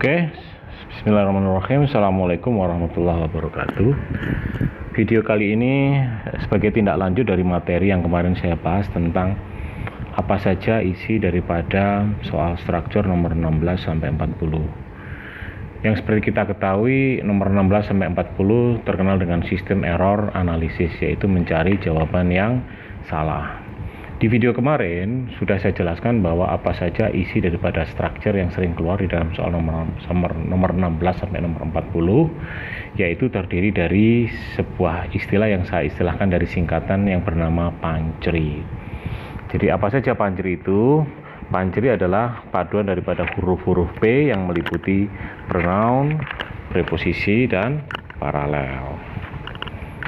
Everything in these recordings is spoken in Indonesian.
Oke, bismillahirrahmanirrahim. Assalamualaikum warahmatullahi wabarakatuh. Video kali ini sebagai tindak lanjut dari materi yang kemarin saya bahas tentang apa saja isi daripada soal struktur nomor 16 sampai 40. Yang seperti kita ketahui, nomor 16 sampai 40 terkenal dengan sistem error analisis, yaitu mencari jawaban yang salah. Di video kemarin sudah saya jelaskan bahwa apa saja isi daripada struktur yang sering keluar di dalam soal nomor 16 sampai nomor 40, yaitu terdiri dari sebuah istilah yang saya istilahkan dari singkatan yang bernama pancri. Jadi apa saja pancri itu? Pancri adalah paduan daripada huruf-huruf P yang meliputi pronoun, preposisi, dan paralel.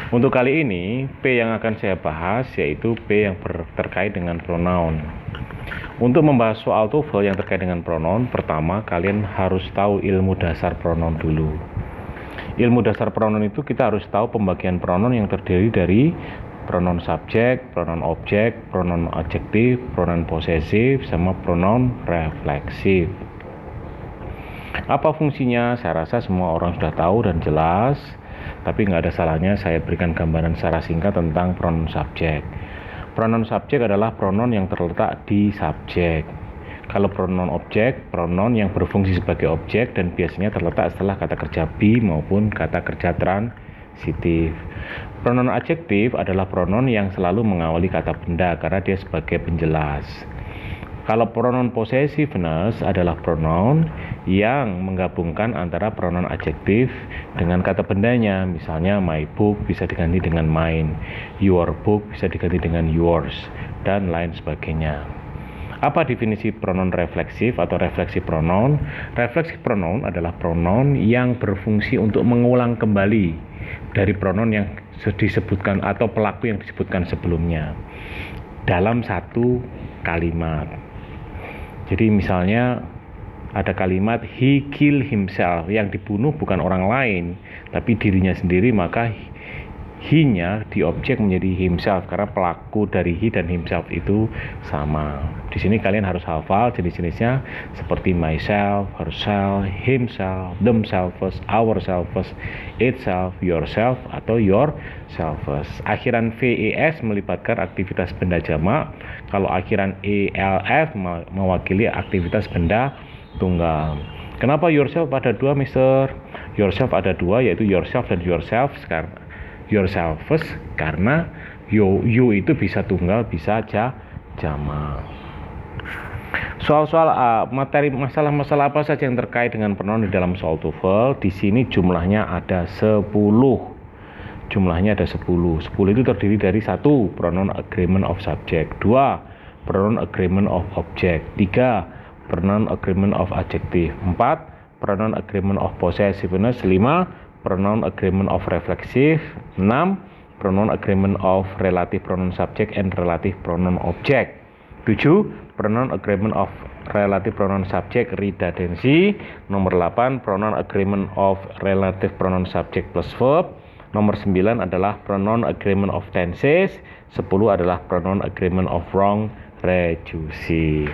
Untuk kali ini, P yang akan saya bahas yaitu P yang terkait dengan pronoun. Untuk membahas soal TOEFL yang terkait dengan pronoun, pertama kalian harus tahu ilmu dasar pronoun dulu. Ilmu dasar pronoun itu kita harus tahu pembagian pronoun yang terdiri dari pronoun subjek, pronoun objek, pronoun adjektif, pronoun posesif, sama pronoun refleksif. Apa fungsinya? Saya rasa semua orang sudah tahu dan jelas. Tapi nggak ada salahnya saya berikan gambaran secara singkat tentang pronoun subjek. Pronoun subjek adalah pronoun yang terletak di subjek. Kalau pronoun objek, pronoun yang berfungsi sebagai objek dan biasanya terletak setelah kata kerja be maupun kata kerja transitif. Pronoun adjektif adalah pronoun yang selalu mengawali kata benda karena dia sebagai penjelas. Kalau pronoun possessiveness adalah pronoun yang menggabungkan antara pronoun adjektif dengan kata bendanya. Misalnya my book bisa diganti dengan mine, your book bisa diganti dengan yours, dan lain sebagainya. Apa definisi pronoun refleksif atau refleksi pronoun? Refleksi pronoun adalah pronoun yang berfungsi untuk mengulang kembali dari pronoun yang disebutkan atau pelaku yang disebutkan sebelumnya dalam satu kalimat. Jadi misalnya ada kalimat he kill himself, yang dibunuh bukan orang lain tapi dirinya sendiri, maka he-nya di objek menjadi himself karena pelaku dari he dan himself itu sama. Di sini kalian harus hafal jenis-jenisnya seperti myself, herself, himself, themselves, ourselves, itself, yourself, atau yourselves. Akhiran VES melibatkan aktivitas benda jamak. Kalau akhiran ELF mewakili aktivitas benda tunggal. Kenapa yourself ada dua, Mister? Yourself ada dua, yaitu yourself dan yourselves karena you itu bisa tunggal, bisa jamak. Soal-soal materi masalah-masalah apa saja yang terkait dengan pronoun di dalam soal TOEFL, di sini jumlahnya ada 10. Jumlahnya ada 10. 10 itu terdiri dari 1. Pronoun agreement of subject, 2. Pronoun agreement of object, 3. Pronoun agreement of adjective, 4. Pronoun agreement of possessiveness, 5. Pronoun agreement of reflexive, 6. Pronoun agreement of relative pronoun subject and relative pronoun object, 7. Pronoun agreement of relative pronoun subject redundancy, nomor 8. Pronoun agreement of relative pronoun subject plus verb, nomor 9 adalah pronoun agreement of tenses, 10 adalah pronoun agreement of wrong reducing.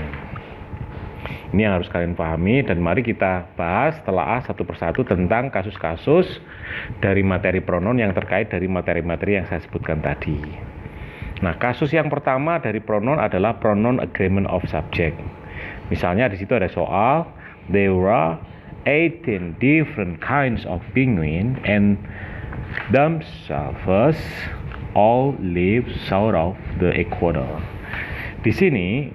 Ini yang harus kalian pahami, dan mari kita bahas telaah satu persatu tentang kasus-kasus dari materi pronoun yang terkait dari materi-materi yang saya sebutkan tadi. Nah, kasus yang pertama dari pronoun adalah pronoun agreement of subject. Misalnya di situ ada soal, there are 18 different kinds of penguin and themselves all live south of the equator. Di sini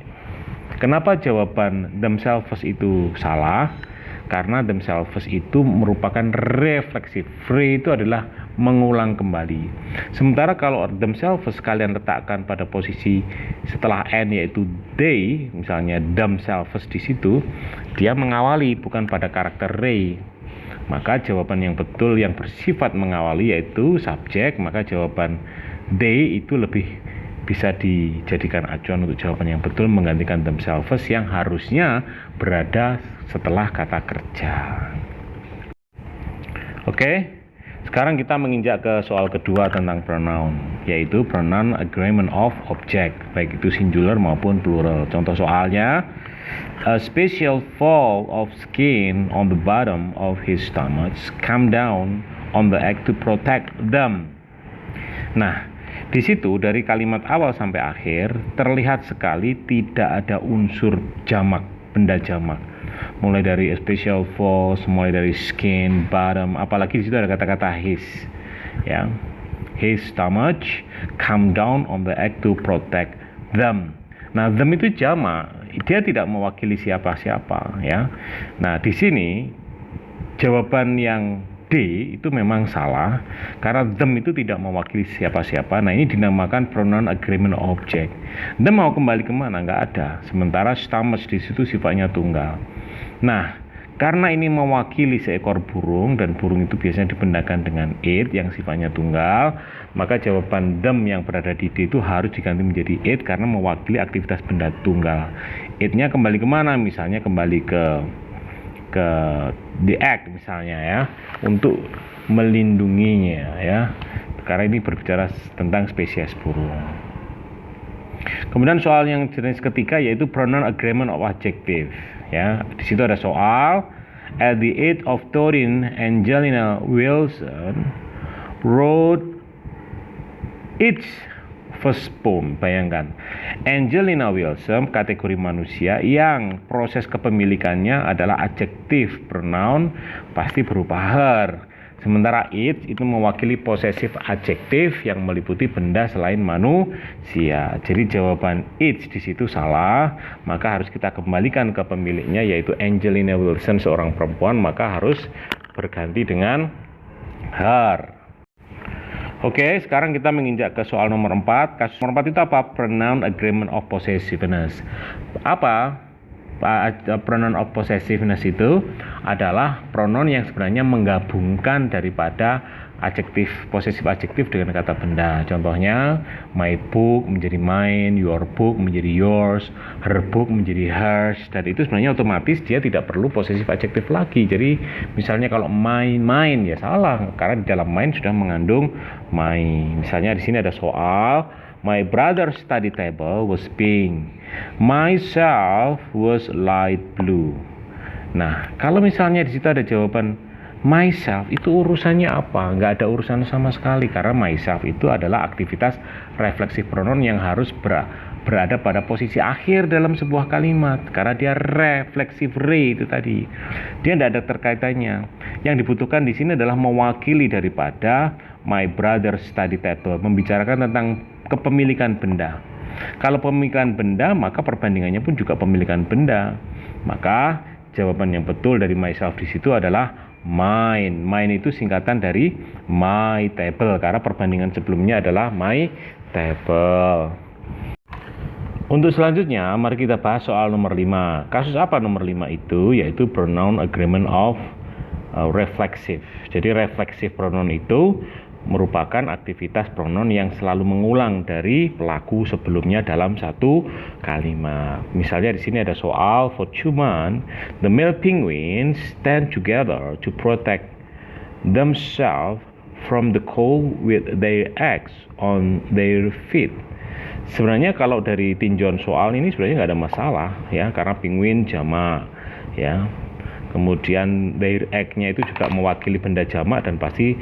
kenapa jawaban themselves itu salah? Karena themselves itu merupakan refleksif. Re itu adalah mengulang kembali. Sementara kalau themselves kalian letakkan pada posisi setelah n yaitu they, misalnya themselves di situ, dia mengawali bukan pada karakter re. Maka jawaban yang betul yang bersifat mengawali yaitu subjek, maka jawaban they itu lebih bisa dijadikan acuan untuk jawaban yang betul menggantikan themselves yang harusnya berada setelah kata kerja. Oke, Sekarang kita menginjak ke soal kedua tentang pronoun, yaitu pronoun agreement of object, baik itu singular maupun plural. Contoh soalnya, a special fall of skin on the bottom of his stomach come down on the egg to protect them. Nah, di situ dari kalimat awal sampai akhir terlihat sekali tidak ada unsur jamak, benda jamak. Mulai dari special force, mulai dari skin, bottom, apalagi di situ ada kata-kata his, ya. His stomach come down on the egg to protect them. Nah, them itu jamak, dia tidak mewakili siapa-siapa, ya. Nah, di sini jawaban yang D itu memang salah karena them itu tidak mewakili siapa-siapa. Nah, ini dinamakan pronoun agreement object. Them mau kembali kemana? Nggak ada. Sementara stomach di situ sifatnya tunggal. Nah, karena ini mewakili seekor burung dan burung itu biasanya dibendakan dengan it yang sifatnya tunggal, maka jawaban them yang berada di D itu harus diganti menjadi it karena mewakili aktivitas benda tunggal. It-nya kembali kemana? Misalnya kembali ke the egg misalnya, ya, untuk melindunginya, ya, karena ini berbicara tentang spesies burung. Kemudian soal yang jenis ketiga yaitu pronoun agreement of adjective, ya. Di situ ada soal, at the age of 13 Angelina Wilson wrote its first poem. Bayangkan, Angelina Wilson kategori manusia yang proses kepemilikannya adalah adjektif, pronoun pasti berupa her. Sementara it itu mewakili posesif adjektif yang meliputi benda selain manusia. Jadi jawaban it di situ salah, maka harus kita kembalikan ke pemiliknya yaitu Angelina Wilson, seorang perempuan, maka harus berganti dengan her. Oke, sekarang kita menginjak ke soal nomor 4. Kasus nomor 4 itu apa? Pronoun agreement of possessiveness. Apa? Pronoun of possessiveness itu adalah pronoun yang sebenarnya menggabungkan daripada adjektif, posesif adjektif dengan kata benda. Contohnya, my book menjadi mine, your book menjadi yours, her book menjadi hers. Dan itu sebenarnya otomatis dia tidak perlu posesif adjektif lagi. Jadi misalnya kalau mine ya salah, karena di dalam mine sudah mengandung my. Misalnya di sini ada soal, my brother's study table was pink, myself was light blue. Nah, kalau misalnya di situ ada jawaban myself, itu urusannya apa? Nggak ada urusan sama sekali, karena myself itu adalah aktivitas refleksif pronoun yang harus berada pada posisi akhir dalam sebuah kalimat, karena dia refleksif itu tadi. Dia tidak ada terkaitannya. Yang dibutuhkan di sini adalah mewakili daripada my brother's study table, membicarakan tentang kepemilikan benda. Kalau pemilikan benda, maka perbandingannya pun juga pemilikan benda. Maka jawaban yang betul dari myself di situ adalah mine. Mine itu singkatan dari my table, karena perbandingan sebelumnya adalah my table. Untuk selanjutnya, mari kita bahas soal nomor 5. Kasus apa nomor 5 itu? Yaitu pronoun agreement of reflexive. Jadi reflexive pronoun itu merupakan aktivitas pronoun yang selalu mengulang dari pelaku sebelumnya dalam satu kalimat. Misalnya di sini ada soal, for human, the male penguins stand together to protect themselves from the cold with their eggs on their feet. Sebenarnya kalau dari tinjauan soal ini sebenarnya nggak ada masalah, ya, karena penguin jamak, ya. Kemudian their egg-nya itu juga mewakili benda jamak dan pasti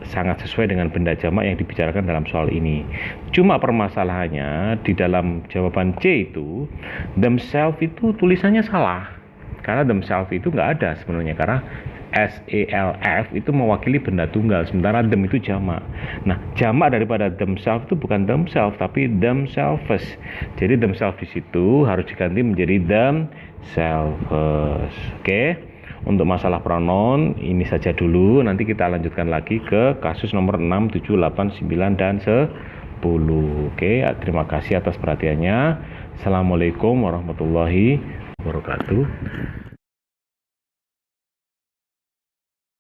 sangat sesuai dengan benda jamak yang dibicarakan dalam soal ini. Cuma permasalahannya di dalam jawaban C itu, themselves itu tulisannya salah. Karena themselves itu nggak ada sebenarnya, karena SELF itu mewakili benda tunggal, sementara them itu jamak. Nah, jamak daripada themselves itu bukan themselves tapi themselves. Jadi themselves di situ harus diganti menjadi themselves. Oke. Untuk masalah pronoun ini saja dulu, nanti kita lanjutkan lagi ke kasus nomor 6, 7, 8, 9, dan 10. Oke, terima kasih atas perhatiannya. Assalamualaikum warahmatullahi wabarakatuh.